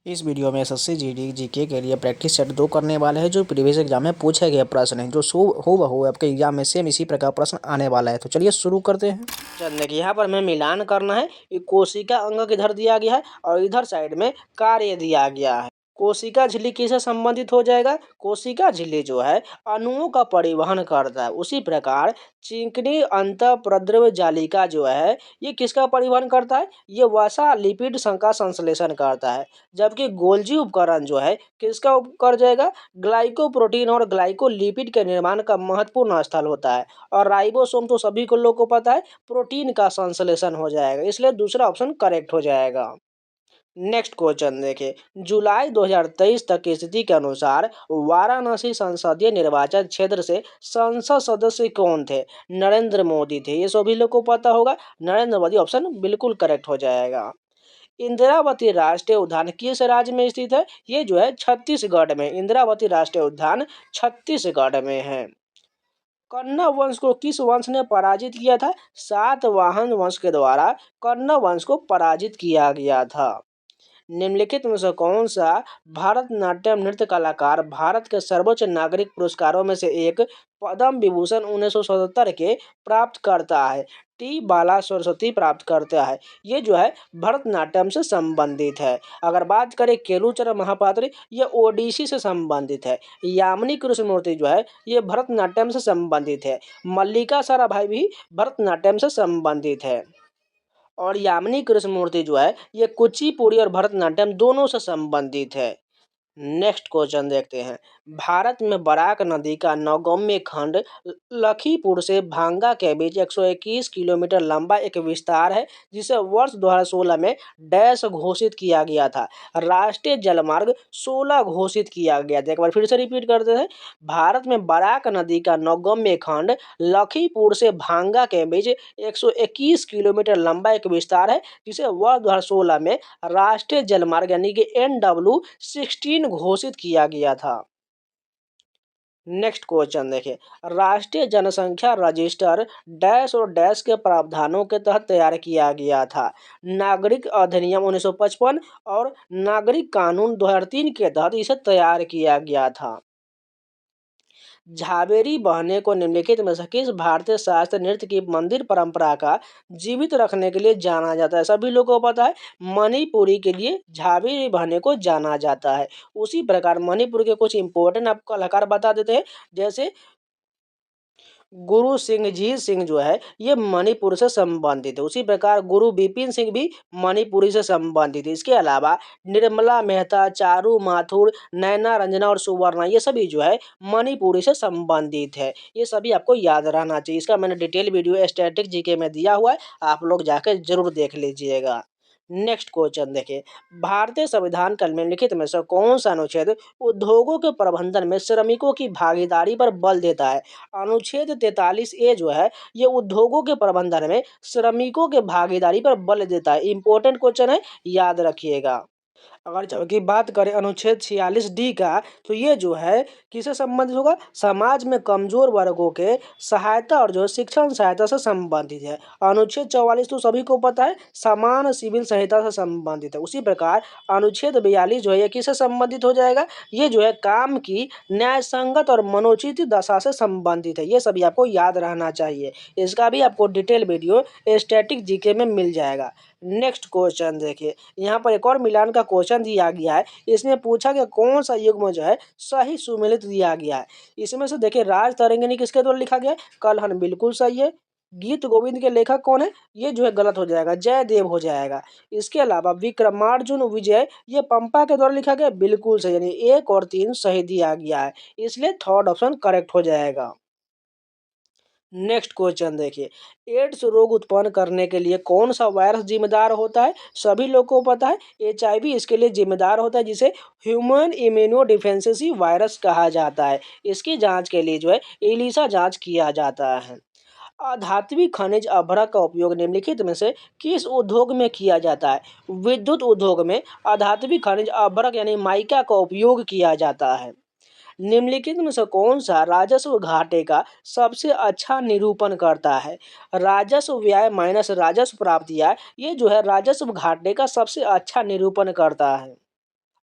इस वीडियो में SSC GD GK के लिए प्रैक्टिस सेट 2 करने वाले हैं जो प्रीवियस एग्जाम में पूछे गए प्रश्न हैं जो हूबहू आपके एग्जाम में सेम इसी प्रकार प्रश्न आने वाला है। तो चलिए शुरू करते हैं। चलिए देखिए यहाँ पर हमें मिलान करना है। ये कोशिका अंग इधर दिया गया है और इधर साइड में कार्य दिया गया है। कोशिका झिल्ली किससे संबंधित हो जाएगा? कोशिका झिल्ली जो है अणुओं का परिवहन करता है। उसी प्रकार चिकनी अंतःप्रद्रव्य जालिका जो है ये किसका परिवहन करता है? ये वसा लिपिड का संश्लेषण करता है। जबकि गोल्जी उपकरण जो है किसका कर जाएगा? ग्लाइकोप्रोटीन और ग्लाइकोलिपिड के निर्माण का महत्वपूर्ण स्थल होता है। और राइबोसोम तो सभी को लोग को पता है प्रोटीन का संश्लेषण हो जाएगा, इसलिए दूसरा ऑप्शन करेक्ट हो जाएगा। नेक्स्ट क्वेश्चन देखिए, जुलाई 2023 तक की स्थिति के अनुसार वाराणसी संसदीय निर्वाचन क्षेत्र से संसद सदस्य कौन थे? नरेंद्र मोदी थे। ये सभी लोग को पता होगा, नरेंद्र मोदी ऑप्शन बिल्कुल करेक्ट हो जाएगा। इंदिरावती राष्ट्रीय उद्यान किस राज्य में स्थित है? ये जो है छत्तीसगढ़ में। इंदिरावती राष्ट्रीय उद्यान छत्तीसगढ़ में है। कन्नौ वंश को किस वंश ने पराजित किया था? सातवाहन वंश के द्वारा कन्नौ वंश को पराजित किया गया था। निम्नलिखित में से कौन सा भारतनाट्यम नृत्य कलाकार भारत के सर्वोच्च नागरिक पुरस्कारों में से एक पद्म विभूषण 1977 के प्राप्त करता है? टी बाला सरस्वती प्राप्त करता है। ये जो है भरतनाट्यम से संबंधित है। अगर बात करें केलुचरण महापात्र, ये ओडिसी से संबंधित है। यामिनी कृष्णमूर्ति जो है ये भरतनाट्यम से संबंधित है। मल्लिका साराभाई भी भरतनाट्यम से संबंधित है। और यामिनी कृष्णमूर्ति जो है ये कुचिपुड़ी और भरतनाट्यम दोनों से संबंधित है। नेक्स्ट क्वेश्चन देखते हैं। भारत में बराक नदी का नौगम्य खंड लखीपुर से भांगा के बीच 121 किलोमीटर लंबा एक विस्तार है जिसे वर्ष 2016 में डैश घोषित किया गया था। राष्ट्रीय जलमार्ग 16 घोषित किया गया था। एक बार फिर से रिपीट करते हैं। भारत में बराक नदी का नौगम्य खंड लखीपुर से भांगा के बीच 121 किलोमीटर लंबा एक विस्तार है जिसे वर्ष 2016 में राष्ट्रीय जलमार्ग यानी कि NW16 घोषित किया गया था। नेक्स्ट क्वेश्चन देखिए, राष्ट्रीय जनसंख्या रजिस्टर डैश और डैश के प्रावधानों के तहत तैयार किया गया था। नागरिक अधिनियम 1955 और नागरिक कानून 2003 के तहत इसे तैयार किया गया था। झावेरी बहने को निम्नलिखित में से किस भारतीय शास्त्रीय नृत्य की मंदिर परंपरा का जीवित रखने के लिए जाना जाता है? सभी लोगों को पता है मणिपुरी के लिए झावेरी बहने को जाना जाता है। उसी प्रकार मणिपुर के कुछ इंपॉर्टेंट आपको कलाकार बता देते हैं, जैसे गुरु सिंहजीत सिंह जो है ये मणिपुर से संबंधित है। उसी प्रकार गुरु बिपिन सिंह भी मणिपुरी से संबंधित है। इसके अलावा निर्मला मेहता, चारू माथुर, नैना रंजना और सुवर्णा ये सभी जो है मणिपुरी से संबंधित है। ये सभी आपको याद रहना चाहिए। इसका मैंने डिटेल वीडियो स्टैटिक जीके में दिया हुआ है, आप लोग जाकर जरूर देख लीजिएगा। नेक्स्ट क्वेश्चन देखिए, भारतीय संविधान का निम्नलिखित में से कौन सा अनुच्छेद उद्योगों के प्रबंधन में श्रमिकों की भागीदारी पर बल देता है? अनुच्छेद 43A जो है ये उद्योगों के प्रबंधन में श्रमिकों के भागीदारी पर बल देता है। इंपॉर्टेंट क्वेश्चन है, याद रखिएगा। अगर जबकि बात करें अनुच्छेद 46D का, तो ये जो है किससे संबंधित होगा? समाज में कमजोर वर्गों के सहायता और जो है शिक्षण सहायता से संबंधित है। अनुच्छेद 44 तो सभी को पता है समान सिविल संहिता से संबंधित है। उसी प्रकार अनुच्छेद 42 जो है ये किससे संबंधित हो जाएगा? ये जो है काम की न्याय संगत और मनोचित दशा से संबंधित है। ये सभी आपको याद रहना चाहिए। इसका भी आपको डिटेल वीडियो स्टैटिक जीके में मिल जाएगा। नेक्स्ट क्वेश्चन देखिए, यहाँ पर एक और मिलान का क्वेश्चन दिया गया है। इसमें पूछा गया कौन सा युग्म जो है सही सुमेलित दिया गया है। इसमें से देखिए राज तरंगिणी किसके द्वारा लिखा गया है? कलहन बिल्कुल सही है। गीत गोविंद के लेखक कौन है? ये जो है गलत हो जाएगा, जयदेव हो जाएगा। इसके अलावा विक्रमार्जुन विजय ये पंपा के द्वारा लिखा गया, बिल्कुल सही, यानी 1 और 3 सही दिया गया है, इसलिए थर्ड ऑप्शन करेक्ट हो जाएगा। नेक्स्ट क्वेश्चन देखिए, एड्स रोग उत्पन्न करने के लिए कौन सा वायरस जिम्मेदार होता है? सभी लोग को पता है HIV इसके लिए जिम्मेदार होता है, जिसे ह्यूमन इम्यूनो डिफिशिएंसी वायरस कहा जाता है। इसकी जांच के लिए जो है एलिसा जांच किया जाता है। अधात्विक खनिज अभ्रक का उपयोग निम्नलिखित में से किस उद्योग में किया जाता है? विद्युत उद्योग में अधात्विक खनिज अभ्रक यानी माइका का उपयोग किया जाता है। निम्नलिखित में से कौन सा राजस्व घाटे का सबसे अच्छा निरूपण करता है? राजस्व व्यय माइनस राजस्व प्राप्तियां ये जो है राजस्व घाटे का सबसे अच्छा निरूपण करता है।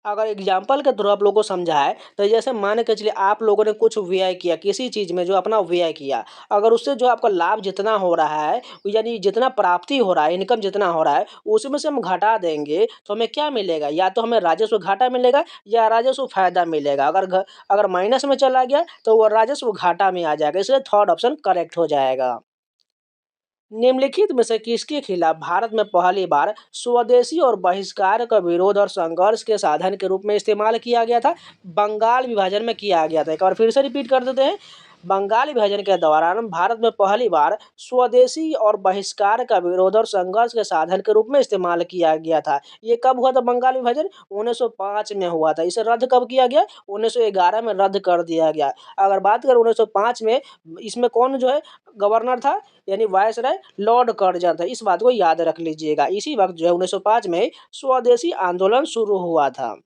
अगर एग्जाम्पल के थ्रू आप लोगों को समझाए तो जैसे मान के चलिए आप लोगों ने कुछ व्यय किया किसी चीज़ में, जो अपना व्यय किया, अगर उससे जो आपका लाभ जितना हो रहा है, यानी जितना प्राप्ति हो रहा है, इनकम जितना हो रहा है, उसमें से हम घटा देंगे तो हमें क्या मिलेगा? या तो हमें राजस्व घाटा मिलेगा या राजस्व फायदा मिलेगा। अगर माइनस में चला गया तो वो राजस्व घाटा में आ जाएगा, इसलिए थर्ड ऑप्शन करेक्ट हो जाएगा। निम्नलिखित में से किसके खिलाफ भारत में पहली बार स्वदेशी और बहिष्कार का विरोध और संघर्ष के साधन के रूप में इस्तेमाल किया गया था? बंगाल विभाजन में किया गया था। एक बार फिर से रिपीट कर देते हैं। बंगाल विभाजन के दौरान भारत में पहली बार स्वदेशी और बहिष्कार का विरोध और संघर्ष के साधन के रूप में इस्तेमाल किया गया था। ये कब हुआ था बंगाल विभाजन? 1905 में हुआ था। इसे रद्द कब किया गया? 1911 में रद्द कर दिया गया। अगर बात करें 1905 में, इसमें कौन जो है गवर्नर था, यानी वायसराय लॉर्ड कर्जन था। इस बात को याद रख लीजिएगा। इसी वक्त जो है 1905 में स्वदेशी आंदोलन शुरू हुआ था।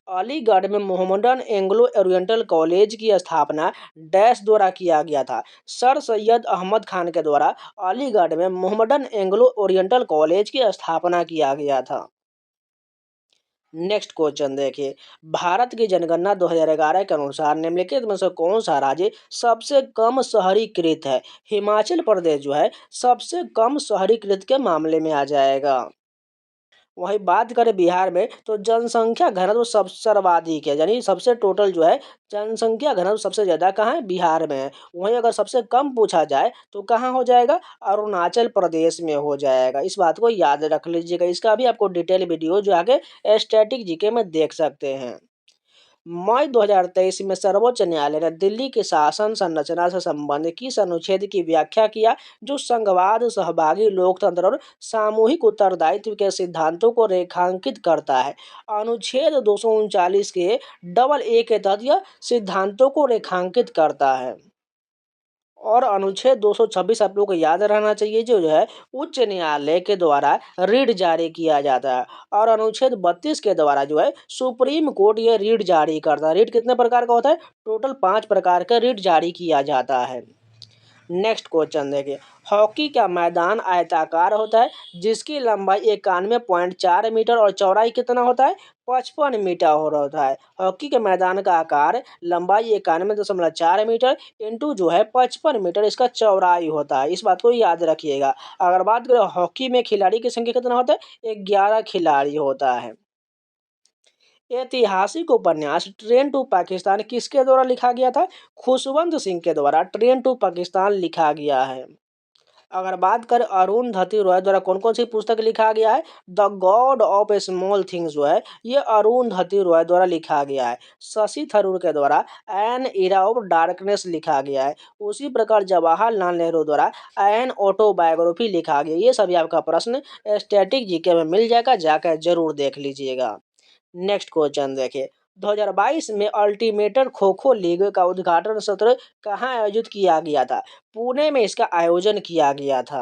अलीगढ़ में मोहम्मडन एंग्लो ओरिएंटल कॉलेज की स्थापना डैश द्वारा किया गया था? सर सैयद अहमद खान के द्वारा अलीगढ़ में मोहम्मडन एंग्लो ओरिएंटल कॉलेज की स्थापना किया गया था। नेक्स्ट क्वेश्चन देखिए, भारत की जनगणना 2011 के अनुसार निम्नलिखित में से कौन सा राज्य सबसे कम शहरीकृत है? हिमाचल प्रदेश जो है सबसे कम शहरीकृत के मामले में आ जाएगा। वहीं बात करें बिहार में तो जनसंख्या घनत्व सब सर्वाधिक है, यानी सबसे टोटल जो है जनसंख्या घनत्व सबसे ज़्यादा कहाँ है? बिहार में है। वहीं अगर सबसे कम पूछा जाए तो कहाँ हो जाएगा? अरुणाचल प्रदेश में हो जाएगा। इस बात को याद रख लीजिएगा। इसका भी आपको डिटेल वीडियो जो आगे स्टैटिक जीके में देख सकते हैं। मई 2023 में सर्वोच्च न्यायालय ने दिल्ली की शासन संरचना से संबंधित किस अनुच्छेद की व्याख्या किया, जो संघवाद, सहभागी लोकतंत्र और सामूहिक उत्तरदायित्व के सिद्धांतों को रेखांकित करता है? अनुच्छेद 239 के डबल ए के तहत यह सिद्धांतों को रेखांकित करता है। और अनुच्छेद 226 आप लोगों को याद रहना चाहिए, जो है उच्च न्यायालय के द्वारा रीट जारी किया जाता है। और अनुच्छेद 32 के द्वारा जो है सुप्रीम कोर्ट ये रीट जारी करता है। रीट कितने प्रकार का होता है? टोटल 5 प्रकार का रीट जारी किया जाता है। नेक्स्ट क्वेश्चन देखिए, हॉकी का मैदान आयताकार होता है जिसकी लंबाई 91.4 मीटर और चौड़ाई कितना होता है? 55 मीटर हो रहा होता है। हॉकी के मैदान का आकार लंबाई 91.4 मीटर इंटू जो है 55 मीटर इसका चौड़ाई होता है। इस बात को याद रखिएगा। अगर बात करें हॉकी में खिलाड़ी की संख्या कितना होता है? 11 खिलाड़ी होता है। ऐतिहासिक उपन्यास ट्रेन टू पाकिस्तान किसके द्वारा लिखा गया था? खुशवंत सिंह के द्वारा ट्रेन टू पाकिस्तान लिखा गया है। अगर बात करें अरुंधति रॉय द्वारा कौन कौन सी पुस्तक लिखा गया है? The God of small things जो है ये अरुंधति रॉय द्वारा लिखा गया है। शशि थरूर के द्वारा एन इरा ऑफ डार्कनेस लिखा गया है। उसी प्रकार जवाहरलाल नेहरू द्वारा एन ऑटोबायोग्राफी लिखा गया। ये सभी आपका प्रश्न स्टैटिक जीके में मिल जाएगा, जाकर जरूर देख लीजिएगा। नेक्स्ट क्वेश्चन देखिए, 2022 में अल्टीमेटेड खो खो लीग का उद्घाटन सत्र कहाँ आयोजित किया गया था? पुणे में इसका आयोजन किया गया था।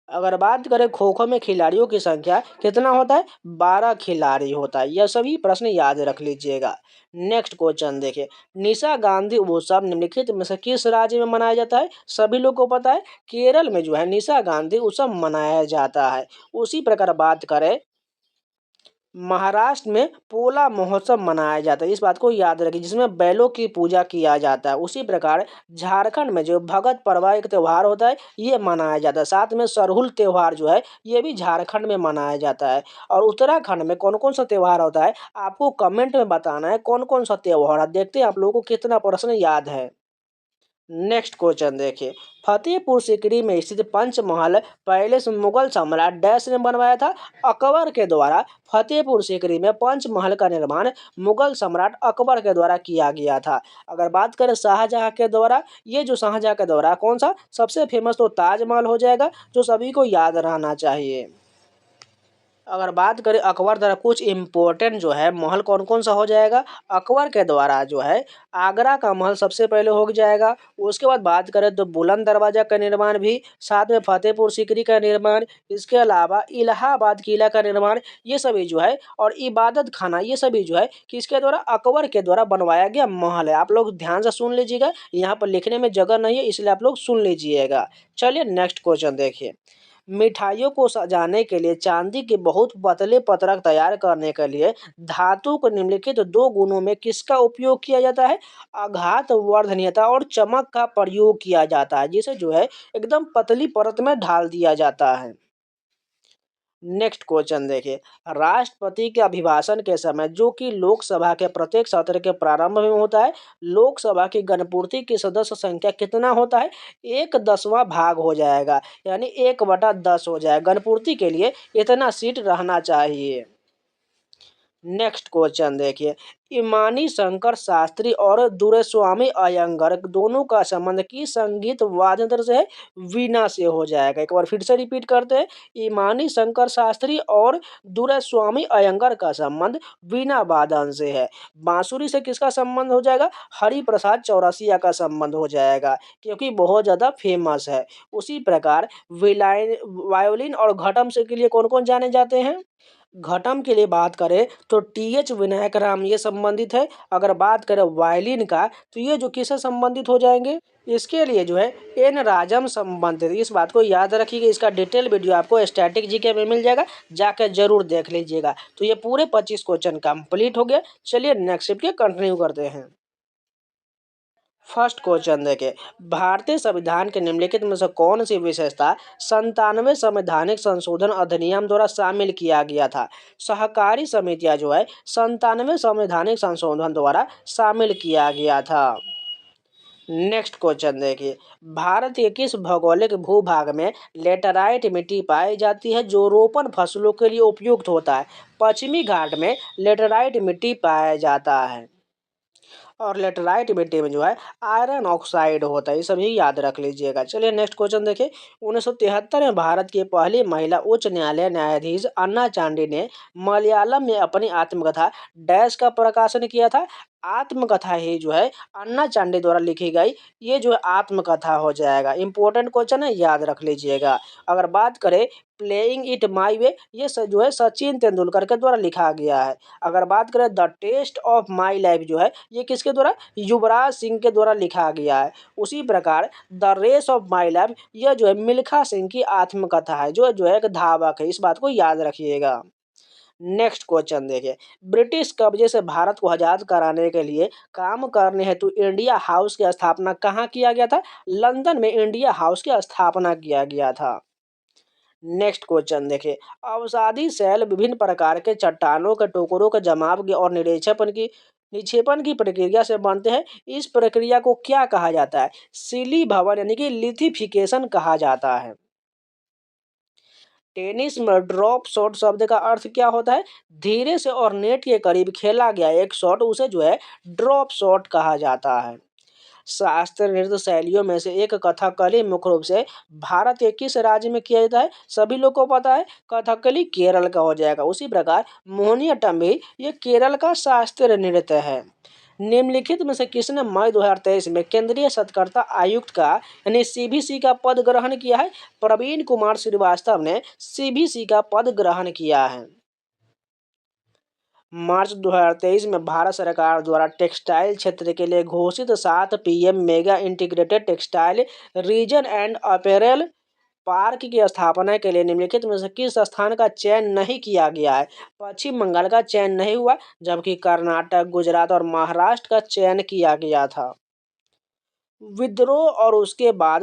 अगर बात करें खो खो में खिलाड़ियों की संख्या कितना होता है? 12 खिलाड़ी होता है। यह सभी प्रश्न याद रख लीजिएगा। नेक्स्ट क्वेश्चन देखिए, निशा गांधी उत्सव निम्नलिखित में से किस राज्य में मनाया जाता है? सभी लोग को पता है केरल में जो है निशा गांधी उत्सव मनाया जाता है। उसी प्रकार बात करें महाराष्ट्र में पोला महोत्सव मनाया जाता है। इस बात को याद रखिए, जिसमें बैलों की पूजा किया जाता है। उसी प्रकार झारखंड में जो भगत परवा एक त्यौहार होता है ये मनाया जाता है। साथ में सरहुल त्यौहार जो है ये भी झारखंड में मनाया जाता है। और उत्तराखंड में कौन कौन सा त्यौहार होता है आपको कमेंट में बताना है, कौन कौन सा त्यौहार है। देखते हैं आप लोगों को कितना प्रश्न याद है। नेक्स्ट क्वेश्चन देखिए, फतेहपुर सीकरी में स्थित पंचमहल पैलेस मुगल सम्राट डैश ने बनवाया था? अकबर के द्वारा फतेहपुर सीकरी में पंचमहल का निर्माण मुगल सम्राट अकबर के द्वारा किया गया था। अगर बात करें शाहजहां के द्वारा, ये जो शाहजहां के द्वारा कौन सा सबसे फेमस तो ताजमहल हो जाएगा, जो सभी को याद रहना चाहिए। अगर बात करें अकबर द्वारा कुछ इम्पोर्टेंट जो है महल कौन कौन सा हो जाएगा? अकबर के द्वारा जो है आगरा का महल सबसे पहले हो जाएगा। उसके बाद बात करें तो बुलंद दरवाजा का निर्माण भी, साथ में फतेहपुर सीकरी का निर्माण, इसके अलावा इलाहाबाद किला का निर्माण, ये सभी जो है और इबादत खाना, ये सभी जो है किसके द्वारा? अकबर के द्वारा बनवाया गया महल है। आप लोग ध्यान से सुन लीजिएगा, यहाँ पर लिखने में जगह नहीं है इसलिए आप लोग सुन लीजिएगा। चलिए नेक्स्ट क्वेश्चन देखिए, मिठाइयों को सजाने के लिए चांदी के बहुत पतले पत्रक तैयार करने के लिए धातु को निम्नलिखित दो गुणों में किसका उपयोग किया जाता है? आघात वर्धनीयता और चमक का प्रयोग किया जाता है, जिसे जो है एकदम पतली परत में ढाल दिया जाता है। नेक्स्ट क्वेश्चन देखिए, राष्ट्रपति के अभिभाषण के समय जो कि लोकसभा के प्रत्येक सत्र के प्रारंभ में होता है, लोकसभा की गणपूर्ति की सदस्य संख्या कितना होता है? 1/10वां भाग हो जाएगा, यानी 1/10 हो जाएगा। गणपूर्ति के लिए इतना सीट रहना चाहिए। नेक्स्ट क्वेश्चन देखिए, इमानी शंकर शास्त्री और दुर्स्वामी अयंगर दोनों का संबंध किस संगीत वाद्य यंत्र से है? वीणा से हो जाएगा। एक बार फिर से रिपीट करते हैं, इमानी शंकर शास्त्री और दुर्स्वामी अयंगर का संबंध वीणा वादन से है। बांसुरी से किसका संबंध हो जाएगा? हरिप्रसाद चौरसिया का संबंध हो जाएगा, क्योंकि बहुत ज्यादा फेमस है। उसी प्रकार वायोलिन और घटम से के लिए कौन कौन जाने जाते हैं? घटम के लिए बात करें तो टी.एच. विनायक राम ये संबंधित है। अगर बात करें वायलिन का तो ये जो किससे संबंधित हो जाएंगे? इसके लिए जो है एन राजम संबंधित। इस बात को याद रखिएगा, इसका डिटेल वीडियो आपको स्टैटिक जीके में मिल जाएगा, जाकर जरूर देख लीजिएगा। तो ये पूरे 25 क्वेश्चन कंप्लीट हो गया। चलिए नेक्स्ट शिफ्ट के कंटिन्यू करते हैं। फर्स्ट क्वेश्चन देखें, भारतीय संविधान के निम्नलिखित में से कौन सी विशेषता 97वें संवैधानिक संशोधन अधिनियम द्वारा शामिल किया गया था? सहकारी समितियां जो है 97वें संवैधानिक संशोधन द्वारा शामिल किया गया था। नेक्स्ट क्वेश्चन देखिए, भारत के किस भौगोलिक भूभाग में लेटराइट मिट्टी पाई जाती है जो रोपण फसलों के लिए उपयुक्त होता है? पश्चिमी घाट में लेटराइट मिट्टी पाया जाता है और लेटराइट मिट्टी में जो है आयरन ऑक्साइड होता है। ये सभी याद रख लीजिएगा। चलिए नेक्स्ट क्वेश्चन देखिए, 1973 में भारत की पहली महिला उच्च न्यायालय न्यायाधीश अन्ना चांडी ने मलयालम में अपनी आत्मकथा डैश का प्रकाशन किया था। आत्मकथा ही जो है अन्ना चांडी द्वारा लिखी गई ये जो है आत्मकथा हो जाएगा। इंपॉर्टेंट क्वेश्चन है, याद रख लीजिएगा। अगर बात करें प्लेइंग इट माई वे, ये जो है सचिन तेंदुलकर के द्वारा लिखा गया है। अगर बात करें the test of my life जो है ये किसके द्वारा? युवराज सिंह के द्वारा लिखा गया है। उसी प्रकार the race of my life यह जो है मिल्खा सिंह की आत्मकथा है, जो है एक धावक है। इस बात को याद रखिएगा। नेक्स्ट क्वेश्चन देखिए, ब्रिटिश कब्जे से भारत को आजाद कराने के लिए काम करने हेतु इंडिया हाउस की स्थापना कहाँ किया गया था? लंदन में इंडिया हाउस की स्थापना किया गया था। नेक्स्ट क्वेश्चन देखिए, अवसादी शैल विभिन्न प्रकार के चट्टानों के टुकड़ों के जमाव की और निक्षेपण की प्रक्रिया से बनते हैं। इस प्रक्रिया को क्या कहा जाता है? सिली भवन यानी कि लिथिफिकेशन कहा जाता है। टेनिस में ड्रॉप शॉट शब्द का अर्थ क्या होता है? धीरे से और नेट के करीब खेला गया एक शॉट, उसे जो है ड्रॉप शॉट कहा जाता है। शास्त्रीय नृत्य शैलियों में से एक कथकली मुख्य रूप से भारत के किस राज्य में किया जाता है? सभी लोग को पता है, कथकली केरल का हो जाएगा। उसी प्रकार मोहिनीअट्टम भी ये केरल का शास्त्रीय नृत्य है। निम्नलिखित में से किसने मई 2023 में केंद्रीय सतर्कता आयुक्त का यानी सीबीसी का पद ग्रहण किया है? प्रवीण कुमार श्रीवास्तव ने सीबीसी का पद ग्रहण किया है। मार्च 2023 में भारत सरकार द्वारा टेक्सटाइल क्षेत्र के लिए घोषित 7 PM mega integrated textile region and apparel park की स्थापना के लिए निम्नलिखित में से किस स्थान का चयन नहीं किया गया है? पश्चिम बंगाल का चयन नहीं हुआ, जबकि कर्नाटक, गुजरात और महाराष्ट्र का चयन किया गया था। विद्रोह और उसके बाद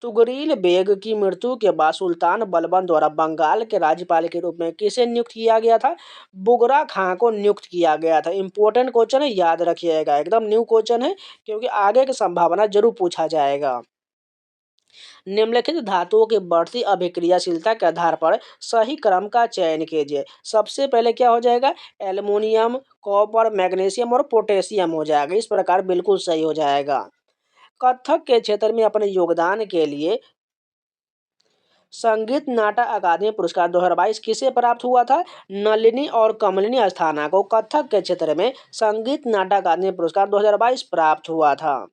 तुगरील बेग की मृत्यु के बाद सुल्तान बलबन द्वारा बंगाल के राज्यपाल के रूप में किसे नियुक्त किया गया था? बुगरा खां को नियुक्त किया गया था। इंपॉर्टेंट क्वेश्चन है, याद रखिएगा, एकदम न्यू क्वेश्चन है, क्योंकि आगे की संभावना जरूर पूछा जाएगा। निम्नलिखित धातुओं की बढ़ती अभिक्रियाशीलता के आधार पर सही क्रम का चयन कीजिए। सबसे पहले क्या हो जाएगा? एल्युमिनियम, कॉपर, मैग्नीशियम और पोटेशियम हो जाएगा। इस प्रकार बिल्कुल सही हो जाएगा। कथक के क्षेत्र में अपने योगदान के लिए संगीत नाटक अकादमी पुरस्कार 2022 किसे प्राप्त हुआ था? नलिनी और कमलिनी अस्थाना को कथक के क्षेत्र में संगीत नाटक अकादमी पुरस्कार 2022 प्राप्त हुआ था।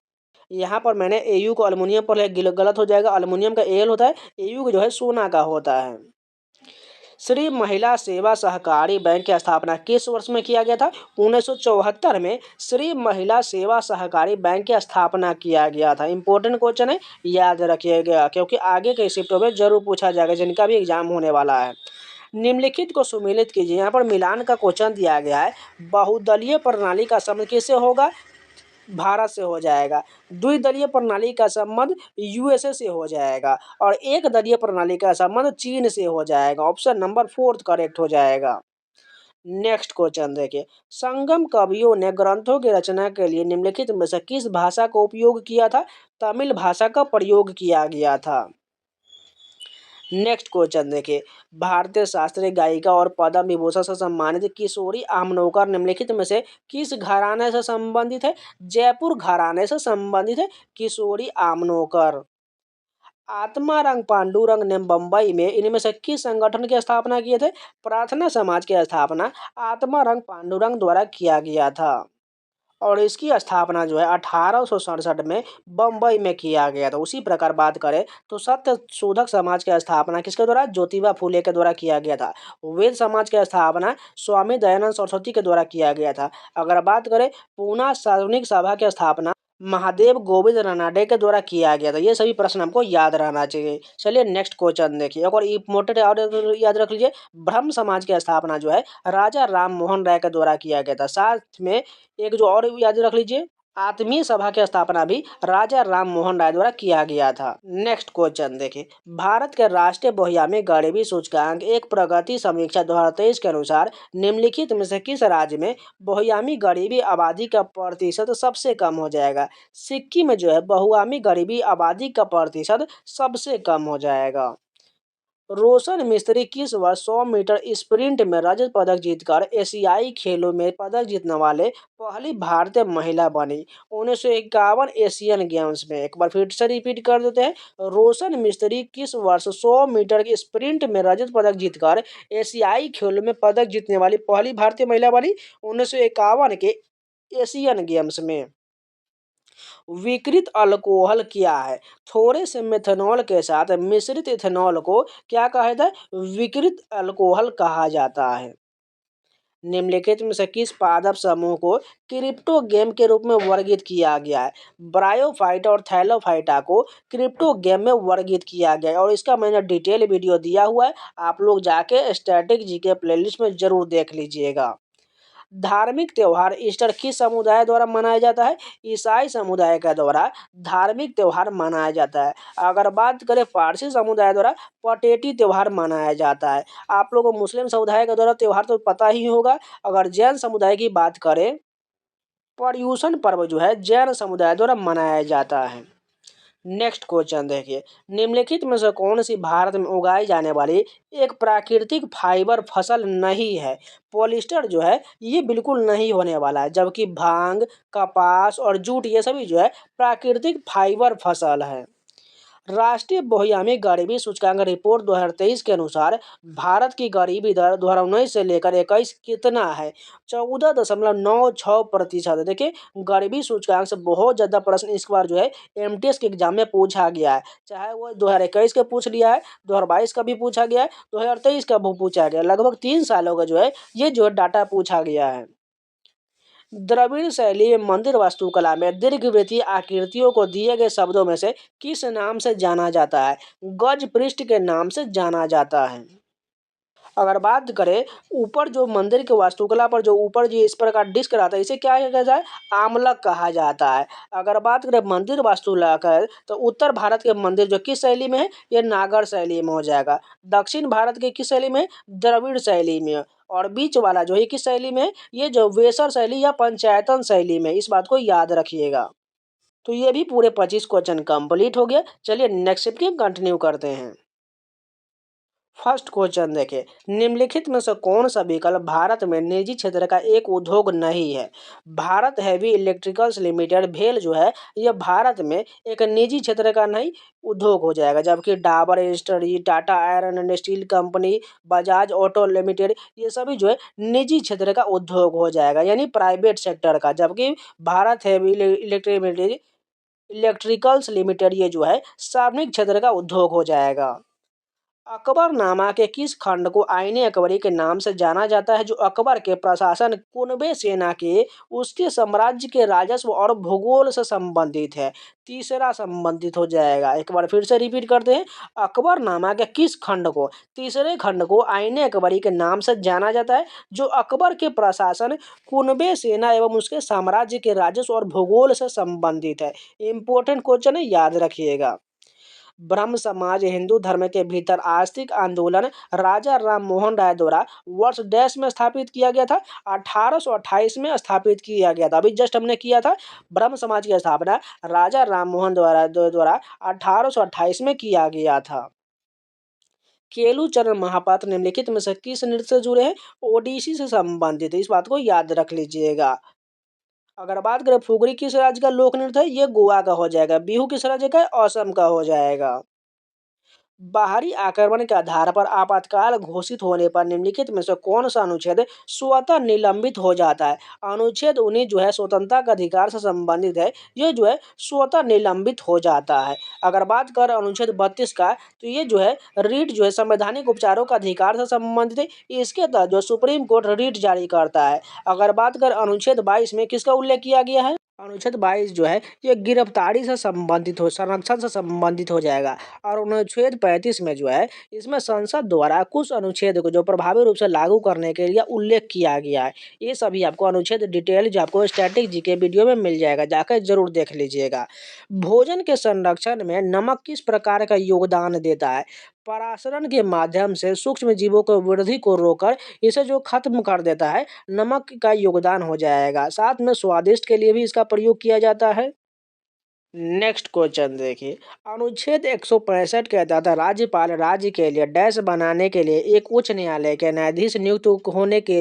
यहाँ पर मैंने एयू को अल्युमिनियम पर गलत हो जाएगा। अल्युमिनियम का एल होता है, एयू जो है सोना का होता है। श्री महिला सेवा सहकारी बैंक की स्थापना किस वर्ष में किया गया था? 1974 में श्री महिला सेवा सहकारी बैंक की स्थापना किया गया था। इंपॉर्टेंट क्वेश्चन है, याद रखिएगा, क्योंकि आगे के शिफ्टों में जरूर पूछा जाएगा, जिनका भी एग्जाम होने वाला है। निम्नलिखित को सुमेलित कीजिए। यहाँ पर मिलान का क्वेश्चन दिया गया है। बहुदलीय प्रणाली का संबंध किससे होगा? भारत से हो जाएगा। द्विदलीय प्रणाली का संबंध यूएसए से हो जाएगा और एक दलीय प्रणाली का संबंध चीन से हो जाएगा। ऑप्शन नंबर 4 करेक्ट हो जाएगा। नेक्स्ट क्वेश्चन देखिए, संगम कवियों ने ग्रंथों की रचना के लिए निम्नलिखित में से किस भाषा का उपयोग किया था? तमिल भाषा का प्रयोग किया गया था। नेक्स्ट क्वेश्चन देखिए, भारतीय शास्त्रीय गायिका और पद्म विभूषण से सम्मानित किशोरी आमनोकर निम्नलिखित में से किस घराने से संबंधित है? जयपुर घराने से संबंधित है किशोरी आमनोकर। आत्मारंग पांडुरंग ने बंबई में इनमें से किस संगठन की स्थापना किए थे? प्रार्थना समाज की स्थापना आत्मारंग पांडुरंग द्वारा किया गया था और इसकी स्थापना जो है 1867 में बम्बई में किया गया था। उसी प्रकार बात करें तो सत्य शोधक समाज की स्थापना किसके द्वारा? ज्योतिबा फूले के द्वारा किया गया था। वेद समाज की स्थापना स्वामी दयानंद सरस्वती के द्वारा किया गया था। अगर बात करें पूना सार्वजनिक सभा की स्थापना महादेव गोविंद रानडे के द्वारा किया गया था। ये सभी प्रश्न हमको याद रहना चाहिए। चलिए नेक्स्ट क्वेश्चन देखिए, और इम्पोर्टेंट और याद रख लीजिए, ब्रह्म समाज की स्थापना जो है राजा राम मोहन राय के द्वारा किया गया था। साथ में एक जो और याद रख लीजिए, आत्मीय सभा की स्थापना भी राजा राम मोहन राय द्वारा किया गया था। नेक्स्ट क्वेश्चन देखिए, भारत के राष्ट्रीय बहुआयामी गरीबी सूचकांक एक प्रगति समीक्षा 2023 के अनुसार निम्नलिखित में से किस राज्य में बहुआयामी गरीबी आबादी का प्रतिशत सबसे कम हो जाएगा? सिक्किम में जो है बहुआयामी गरीबी आबादी का प्रतिशत सबसे कम हो जाएगा। रोशन मिस्त्री किस वर्ष 100 मीटर स्प्रिंट में रजत पदक जीतकर एशियाई खेलों में पदक जीतने वाले पहली भारतीय महिला बनी? 1951 एशियन गेम्स में। एक बार फिर से रिपीट कर देते हैं, रोशन मिस्त्री किस वर्ष 100 मीटर की स्प्रिंट में रजत पदक जीतकर एशियाई खेलों में पदक जीतने वाली पहली भारतीय महिला बनी? 1951 के एशियन गेम्स में। विकृत अल्कोहल क्या है? थोड़े से मेथनॉल के साथ मिश्रित इथेनॉल को क्या कहा जाता है? विकृत अल्कोहल कहा जाता है। निम्नलिखित में से किस पादप समूह को क्रिप्टो गेम के रूप में वर्गीकृत किया गया है? ब्रायोफाइटा और थैलोफाइटा को क्रिप्टो गेम में वर्गीकृत किया गया है और इसका मैंने डिटेल वीडियो दिया हुआ है, आप लोग जाके स्टैटिक जीके प्लेलिस्ट में जरूर देख लीजिएगा। धार्मिक त्योहार ईस्टर किस समुदाय द्वारा मनाया जाता है? ईसाई समुदाय के द्वारा धार्मिक त्योहार मनाया जाता है। अगर बात करें पारसी समुदाय द्वारा पटेटी त्योहार मनाया जाता है। आप लोगों को मुस्लिम समुदाय के द्वारा त्योहार तो पता ही होगा। अगर जैन समुदाय की बात करें, पर्युषण पर्व जो है जैन समुदाय द्वारा मनाया जाता है। नेक्स्ट क्वेश्चन देखिए, निम्नलिखित में से कौन सी भारत में उगाई जाने वाली एक प्राकृतिक फाइबर फसल नहीं है? पॉलिस्टर जो है ये बिल्कुल नहीं होने वाला है, जबकि भांग, कपास और जूट ये सभी जो है प्राकृतिक फाइबर फसल है। राष्ट्रीय बहुआयामी गरीबी सूचकांक रिपोर्ट 2023 के अनुसार भारत की गरीबी दर 2019 से लेकर 21 कितना है? 14.96%। देखिए, गरीबी सूचकांक से बहुत ज़्यादा प्रश्न इस बार जो है एमटीएस के एग्जाम में पूछा गया है। चाहे वो 2021 का पूछ लिया है, 2022 का भी पूछा गया है, 2023 का भी पूछा गया है। लगभग 3 सालों का जो है ये जो डाटा पूछा गया है। द्रविड़ शैली में मंदिर वास्तुकला में दीर्घवृत्तीय आकृतियों को दिए गए शब्दों में से किस नाम से जाना जाता है? गज पृष्ठ के नाम से जाना जाता है। अगर बात करें ऊपर जो मंदिर के वास्तुकला पर जो ऊपर जो इस प्रकार डिस्क रहता है, इसे क्या कहा जाता है? आमलक कहा जाता है। अगर बात करें मंदिर वास्तुकला का, तो उत्तर भारत के मंदिर जो किस शैली में है? ये नागर शैली में हो जाएगा। दक्षिण भारत के किस शैली में है? द्रविड़ शैली में। और बीच वाला जो है किस शैली में है? ये जो वेसर शैली या पंचायतन शैली में। इस बात को याद रखिएगा। तो ये भी पूरे 25 क्वेश्चन कंप्लीट हो गया। चलिए नेक्स्ट शिफ्ट कंटिन्यू करते हैं। फर्स्ट क्वेश्चन देखिए, निम्नलिखित में से कौन सा विकल्प भारत में निजी क्षेत्र का एक उद्योग नहीं है? भारत हैवी इलेक्ट्रिकल्स लिमिटेड भेल जो है यह भारत में एक निजी क्षेत्र का नहीं उद्योग हो जाएगा, जबकि Dabur industry, Tata iron and steel company, Bajaj auto limited ये सभी जो है निजी क्षेत्र का उद्योग हो जाएगा, यानी प्राइवेट सेक्टर का। जबकि भारत हैवी इलेक्ट्रिकल्स लिमिटेड ये जो है सार्वजनिक क्षेत्र का उद्योग हो जाएगा। अकबरनामा के किस खंड को आईने अकबरी के नाम से जाना जाता है, जो अकबर के प्रशासन, कुनबे सेना के, उसके साम्राज्य के राजस्व और भूगोल से संबंधित है। तीसरा संबंधित हो जाएगा। एक बार फिर से रिपीट करते हैं। अकबरनामा के किस खंड को, तीसरे खंड को आईने अकबरी के नाम से जाना जाता है, जो अकबर के प्रशासन, कुनबे सेना एवं उसके साम्राज्य के राजस्व और भूगोल से संबंधित है। इंपॉर्टेंट क्वेश्चन है, याद रखिएगा। ब्रह्म समाज हिंदू धर्म के भीतर आस्तिक आंदोलन राजा राम मोहन राय द्वारा वर्ष डैश में स्थापित किया गया था। 1828 में स्थापित किया गया था। अभी जस्ट हमने किया था। ब्रह्म समाज की स्थापना राजा राम मोहन द्वारा 1828 में किया गया था। केलू चरण महापात्र निम्नलिखित में से किस नृत्य से जुड़े हैं? ओडिसी से संबंधित है। इस बात को याद रख लीजिएगा। अगर बात करें फुगड़ी किस राज्य का लोक नृत्य है, ये गोवा का हो जाएगा। बिहू किस राज्य का है? असम का हो जाएगा। बाहरी आक्रमण के आधार पर आपातकाल घोषित होने पर निम्नलिखित में से कौन सा अनुच्छेद स्वतः निलंबित हो जाता है? अनुच्छेद 19 जो है स्वतंत्रता का अधिकार से संबंधित है। ये जो है स्वतः निलंबित हो जाता है। अगर बात कर अनुच्छेद 32 का, तो ये जो है रीट जो है संवैधानिक उपचारों का अधिकार से संबंधित है। इसके तहत जो सुप्रीम कोर्ट रीट जारी करता है। अगर बात कर अनुच्छेद 22 में किसका उल्लेख किया गया है? अनुच्छेद 22 जो है ये गिरफ्तारी से संबंधित हो, संरक्षण से संबंधित हो जाएगा। और अनुच्छेद 35 में जो है इसमें संसद द्वारा कुछ अनुच्छेद को जो प्रभावी रूप से लागू करने के लिए उल्लेख किया गया है। ये सभी आपको अनुच्छेद डिटेल जो आपको स्टैटिक जीके वीडियो में मिल जाएगा, जाकर जरूर देख लीजिएगा। भोजन के संरक्षण में नमक किस प्रकार का योगदान देता है? परासरण के माध्यम से सूक्ष्म जीवों को वृद्धि को रोककर इसे जो खत्म कर देता है, नमक का योगदान हो जाएगा। साथ में स्वादिष्ट के लिए भी इसका प्रयोग किया जाता है। नेक्स्ट क्वेश्चन देखिए। अनुच्छेद 165 कहता था राज्यपाल राज्य के लिए डैश बनाने के लिए एक उच्च न्यायालय के न्यायाधीश नियुक्त होने के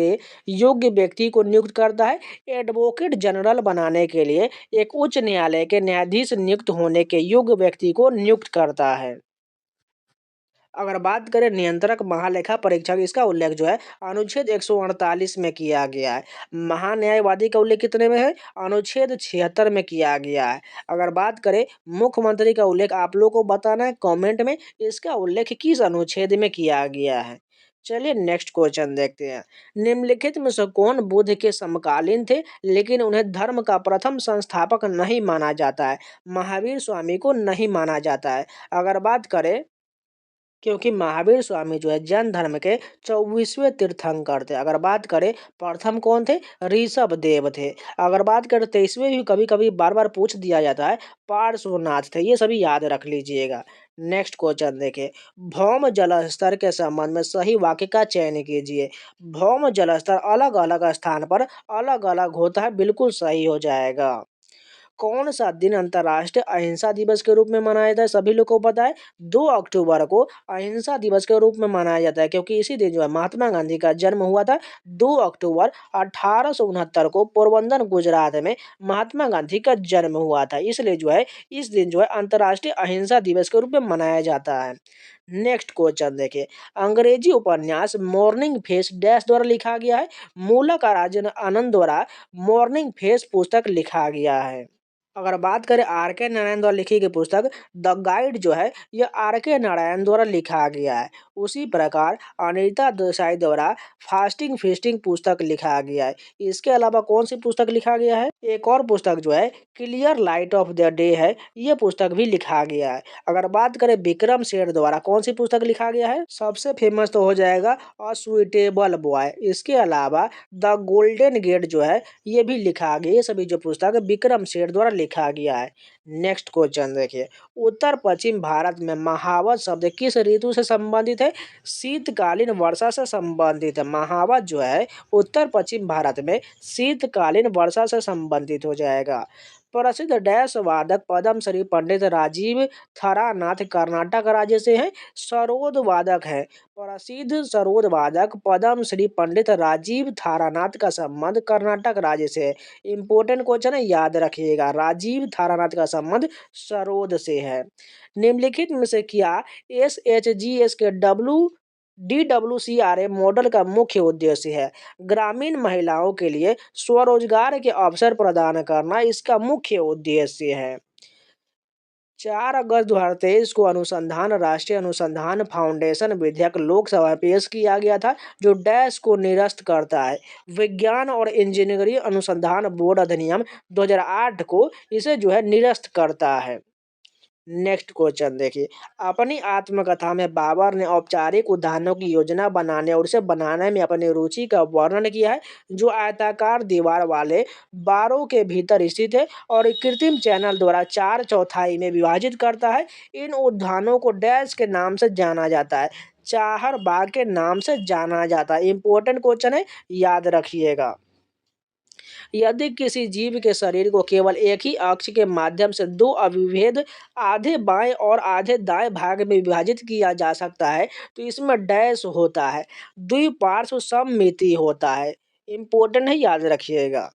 योग्य व्यक्ति को नियुक्त करता है। एडवोकेट जनरल बनाने के लिए एक उच्च न्यायालय के न्यायाधीश नियुक्त होने के योग्य व्यक्ति को नियुक्त करता है। अगर बात करें नियंत्रक महालेखा परीक्षक, इसका उल्लेख जो है अनुच्छेद 148 में किया गया है। महान्यायवादी का उल्लेख कितने में है? अनुच्छेद 76 में किया गया है। अगर बात करें मुख्यमंत्री का उल्लेख आप लोगों को बताना है कमेंट में, इसका उल्लेख किस अनुच्छेद में किया गया है। चलिए नेक्स्ट क्वेश्चन देखते हैं। निम्नलिखित में से कौन बुद्ध के समकालीन थे लेकिन उन्हें धर्म का प्रथम संस्थापक नहीं माना जाता है? महावीर स्वामी को नहीं माना जाता है। अगर बात करें, क्योंकि महावीर स्वामी जो है जैन धर्म के 24वें तीर्थंकर थे। अगर बात करें प्रथम कौन थे? ऋषभ देव थे। अगर बात करें 23वें भी कभी कभी बार बार पूछ दिया जाता है, पार्श्वनाथ थे। ये सभी याद रख लीजिएगा। नेक्स्ट क्वेश्चन देखें। भौम जल स्तर के संबंध में सही वाक्य का चयन कीजिए। भौम जल स्तर अलग अलग स्थान पर अलग अलग होता है, बिल्कुल सही हो जाएगा। कौन सा दिन अंतर्राष्ट्रीय अहिंसा दिवस के रूप में मनाया जाता है? सभी लोग को पता है 2 अक्टूबर को अहिंसा दिवस के रूप में मनाया जाता है, क्योंकि इसी दिन जो है महात्मा गांधी का जन्म हुआ था। 2 अक्टूबर 1869 को पोरबंदर गुजरात में महात्मा गांधी का जन्म हुआ था, इसलिए जो है इस दिन जो है अंतर्राष्ट्रीय अहिंसा दिवस के रूप में मनाया जाता है। नेक्स्ट क्वेश्चन देखिए। अंग्रेजी उपन्यास मॉर्निंग फेस डैश द्वारा लिखा गया है। मूलक राजन आनंद द्वारा मॉर्निंग फेस पुस्तक लिखा गया है। अगर बात करें आर के नारायण द्वारा लिखी गई पुस्तक द गाइड जो है यह आर के नारायण द्वारा लिखा गया है। उसी प्रकार अनीता देसाई द्वारा फास्टिंग फीस्टिंग पुस्तक लिखा गया है। इसके अलावा कौन सी पुस्तक लिखा गया है? एक और पुस्तक जो है clear light of the day है, ये पुस्तक भी लिखा गया है। अगर बात करें विक्रम सेठ द्वारा कौन सी पुस्तक लिखा गया है? सबसे फेमस तो हो जाएगा अ सुइटेबल बॉय। इसके अलावा द गोल्डन गेट जो है ये भी लिखा गया। ये सभी जो पुस्तक विक्रम सेठ द्वारा लिखा गया है। नेक्स्ट क्वेश्चन देखिए। उत्तर पश्चिम भारत में महावत शब्द किस ऋतु से संबंधित है? शीतकालीन वर्षा से संबंधित है। महावत जो है उत्तर पश्चिम भारत में शीतकालीन वर्षा से संबंधित हो जाएगा। प्रसिद्ध डैश वादक पद्मश्री पंडित राजीव थरानाथ कर्नाटक राज्य से हैं। सरोद वादक है। प्रसिद्ध सरोद वादक पद्मश्री पंडित राजीव थारानाथ का संबंध कर्नाटक राज्य से है। इंपॉर्टेंट क्वेश्चन है, याद रखिएगा। राजीव थारानाथ का संबंध सरोद से है। निम्नलिखित में से क्या SHGS के DWCRA मॉडल का मुख्य उद्देश्य है? ग्रामीण महिलाओं के लिए स्वरोजगार के अवसर प्रदान करना इसका मुख्य उद्देश्य है। 4 अगस्त 2023 को अनुसंधान राष्ट्रीय अनुसंधान फाउंडेशन विधेयक लोकसभा में पेश किया गया था, जो डैश को निरस्त करता है। विज्ञान और इंजीनियरिंग अनुसंधान बोर्ड अधिनियम 2008 को इसे जो है निरस्त करता है। नेक्स्ट क्वेश्चन देखिए, अपनी आत्मकथा में बाबर ने औपचारिक उद्यानों की योजना बनाने और उसे बनाने में अपनी रुचि का वर्णन किया है, जो आयताकार दीवार वाले बारों के भीतर स्थित है और एक कृत्रिम चैनल द्वारा 4/4 में विभाजित करता है। इन उद्यानों को डैश के नाम से जाना जाता है, चाहर बाग के नाम से जाना जाता है। इंपॉर्टेंट क्वेश्चन है, याद रखिएगा। यदि किसी जीव के शरीर को केवल एक ही अक्ष के माध्यम से दो अविभेद आधे बाएं और आधे दाएं भाग में विभाजित किया जा सकता है, तो इसमें डैश होता है, द्विपार्श्व सममिति होता है। इंपॉर्टेंट है, याद रखिएगा।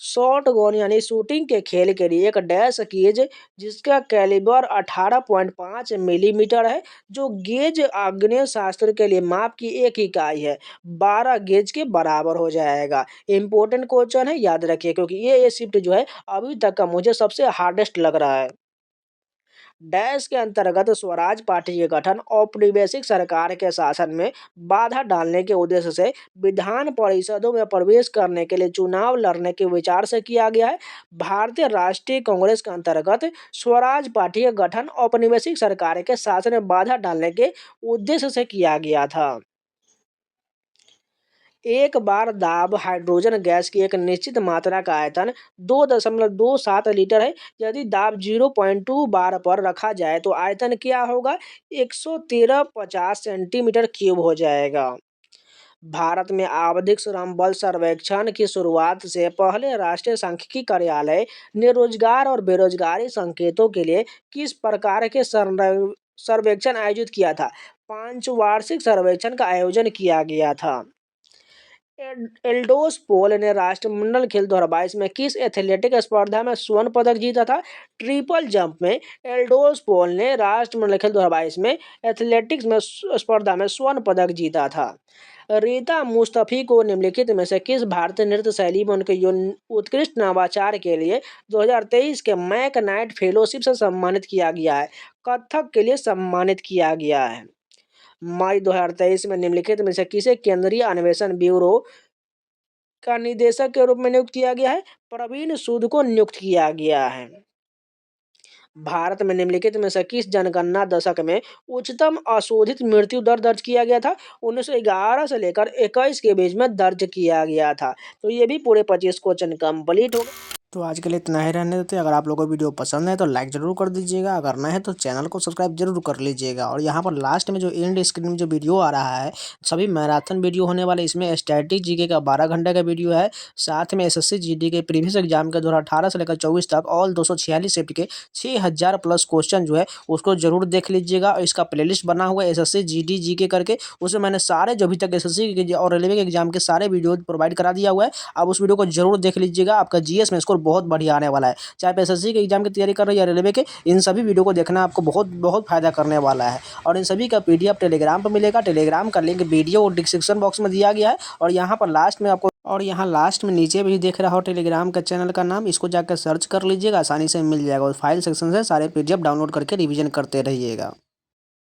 शॉर्ट गन यानी शूटिंग के खेल के लिए एक डैश गेज जिसका कैलिबर 18.5 मिलीमीटर है, जो गेज आग्नेय शास्त्र के लिए माप की एक इकाई है, 12 गेज के बराबर हो जाएगा। इंपॉर्टेंट क्वेश्चन है, याद रखिए, क्योंकि ये शिफ्ट जो है अभी तक का मुझे सबसे हार्डेस्ट लग रहा है। डैश के अंतर्गत स्वराज पार्टी के गठन औपनिवेशिक सरकार के शासन में बाधा डालने के उद्देश्य से विधान परिषदों में प्रवेश करने के लिए चुनाव लड़ने के विचार से किया गया है। भारतीय राष्ट्रीय कांग्रेस के अंतर्गत स्वराज पार्टी का गठन औपनिवेशिक सरकार के शासन में बाधा डालने के उद्देश्य से किया गया था। एक बार दाब हाइड्रोजन गैस की एक निश्चित मात्रा का आयतन 2.27 लीटर है। यदि दाब 0.2 बार पर रखा जाए तो आयतन क्या होगा? 11350 सेंटीमीटर क्यूब हो जाएगा। भारत में आवधिक श्रम बल सर्वेक्षण की शुरुआत से पहले राष्ट्रीय सांख्यिकी कार्यालय ने रोजगार और बेरोजगारी संकेतों के लिए किस प्रकार के सर्वेक्षण आयोजित किया था? 5 वार्षिक सर्वेक्षण का आयोजन किया गया था। एल्डोस पोल ने राष्ट्रमंडल खेल 2022 में किस एथलेटिक स्पर्धा में स्वर्ण पदक जीता था? ट्रिपल जंप में एल्डोस पोल ने राष्ट्रमंडल खेल 2022 में एथलेटिक्स में स्पर्धा में स्वर्ण पदक जीता था। रीता मुस्तफी को निम्नलिखित में से किस भारतीय नृत्य शैली में उनके उत्कृष्ट नवाचार के लिए 2023 के मैक नाइट फेलोशिप से सम्मानित किया गया है? कथक के लिए सम्मानित किया गया है। मई 2023 में निम्नलिखित में से किसे केंद्रीय अन्वेषण ब्यूरो का निदेशक के रूप में नियुक्त किया गया है? प्रवीण सूद को नियुक्त किया गया है। भारत में निम्नलिखित में से किस जनगणना दशक में उच्चतम अशोधित मृत्यु दर दर्ज किया गया था? 1911 से लेकर 21 के बीच में दर्ज किया गया था। तो ये भी पूरे 25 क्वेश्चन कंप्लीट हो गए। तो आज के लिए इतना ही रहने देते हैं। अगर आप लोगों को वीडियो पसंद है तो लाइक जरूर कर दीजिएगा, अगर नहीं है तो चैनल को सब्सक्राइब जरूर कर लीजिएगा। और यहाँ पर लास्ट में जो एंड स्क्रीन में जो वीडियो आ रहा है, सभी मैराथन वीडियो होने वाले। इसमें स्टैटिक जीके का 12 घंटे का वीडियो है, साथ में एसएससी जीडी के प्रीवियस एग्जाम के 2018 से लेकर 24 तक ऑल 246 शिफ्ट के 6000 प्लस क्वेश्चन जो है उसको जरूर देख लीजिएगा। और इसका प्लेलिस्ट बना हुआ है एसएससी जीडी जीके करके, उसमें मैंने सारे जो अभी तक एसएससी और रेलवे के एग्जाम के सारे वीडियो प्रोवाइड करा दिया हुआ है। आप उस वीडियो को जरूर देख लीजिएगा, आपका जीएस में स्कोर बहुत बढ़िया आने वाला है। चाहे आप एसएससी के एग्जाम की तैयारी कर रहे हैं या रेलवे के, इन सभी वीडियो को देखना आपको बहुत बहुत फायदा करने वाला है। और इन सभी का पीडीएफ टेलीग्राम पर मिलेगा। टेलीग्राम का लिंक वीडियो और डिस्क्रिप्शन बॉक्स में दिया गया है। और यहाँ पर लास्ट में आपको लास्ट में नीचे भी देख रहा हो टेलीग्राम का चैनल का नाम, इसको जाकर सर्च कर लीजिएगा, आसानी से मिल जाएगा। और फाइल सेक्शन से सारे पीडीएफ डाउनलोड करके रिवीजन करते रहिएगा।